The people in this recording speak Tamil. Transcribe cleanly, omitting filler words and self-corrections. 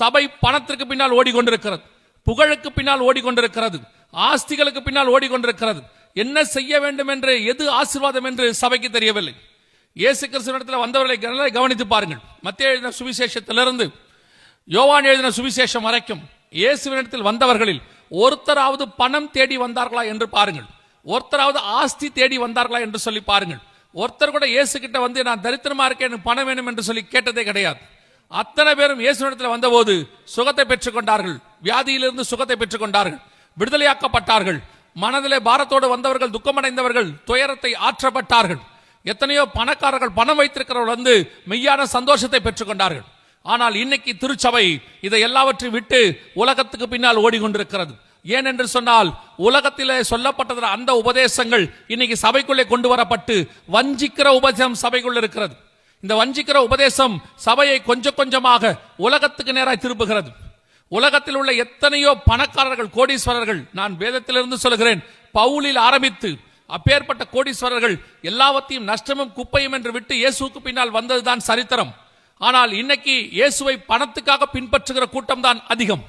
சபை பணத்திற்கு பின்னால் ஓடிக்கொண்டிருக்கிறது, புகழுக்கு பின்னால் ஓடிக்கொண்டிருக்கிறது, ஆஸ்திகளுக்கு பின்னால் ஓடிக்கொண்டிருக்கிறது. என்ன செய்ய வேண்டும் என்று, எது ஆசீர்வாதம் என்று சபைக்கு தெரியவில்லை. இயேசு கிறிஸ்துவினிடத்தில் வந்தவர்களை கவனித்து பாருங்கள். மத்தேயு எழுதின சுவிசேஷத்திலிருந்து யோவான் எழுதின சுவிசேஷம் வரைக்கும் இயேசுவினிடத்தில் வந்தவர்களில் ஒருத்தராவது பணம் தேடி வந்தார்களா என்று பாருங்கள். ஒருத்தராவது ஆஸ்தி தேடி வந்தார்களா என்று சொல்லி பாருங்கள். ஒருத்தர் கூட இயேசு கிட்ட வந்து நான் தரித்திரமா இருக்கேன், எனக்கு பணம் வேணும் என்று சொல்லி கேட்டதே கிடையாது. அத்தனை பேரும் இயேசுவினிடத்தில் வந்தபோது சுகத்தை பெற்றுக் கொண்டார்கள், வியாதியிலிருந்து சுகத்தை பெற்றுக் கொண்டார்கள், விடுதலையாக்கப்பட்டார்கள். மனதிலே பாரத்தோடு வந்தவர்கள், துக்கமடைந்தவர்கள் துயரத்தை ஆற்றப்பட்டார்கள். எத்தனையோ பணக்காரர்கள், பணம் வைத்திருக்கிறவர்கள் வந்து மெய்யான சந்தோஷத்தை பெற்றுக் கொண்டார்கள். ஆனால் இன்னைக்கு திருச்சபை இதை எல்லாவற்றையும் விட்டு உலகத்துக்கு பின்னால் ஓடிக்கொண்டிருக்கிறது. ஏன் என்று சொன்னால், உலகத்திலே சொல்லப்பட்டது அந்த உபதேசங்கள் இன்னைக்கு சபைக்குள்ளே கொண்டு வரப்பட்டு வஞ்சிக்கிற உபதேசம் சபைக்குள்ள இருக்கிறது. இந்த வஞ்சிக்கிற உபதேசம் சபையை கொஞ்சம் கொஞ்சமாக உலகத்துக்கு நேராக திருப்புகிறது. உலகத்தில் உள்ள எத்தனையோ பணக்காரர்கள், கோடீஸ்வரர்கள், நான் வேதத்திலிருந்து சொல்கிறேன், பவுலில் ஆரம்பித்து அப்பேற்பட்ட கோடீஸ்வரர்கள் எல்லாவற்றையும் நஷ்டமும் குப்பையும் என்று விட்டு இயேசுவுக்கு பின்னால் வந்ததுதான் சரித்திரம். ஆனால் இன்னைக்கு இயேசுவை பணத்துக்காக பின்பற்றுகிற கூட்டம் தான் அதிகம்.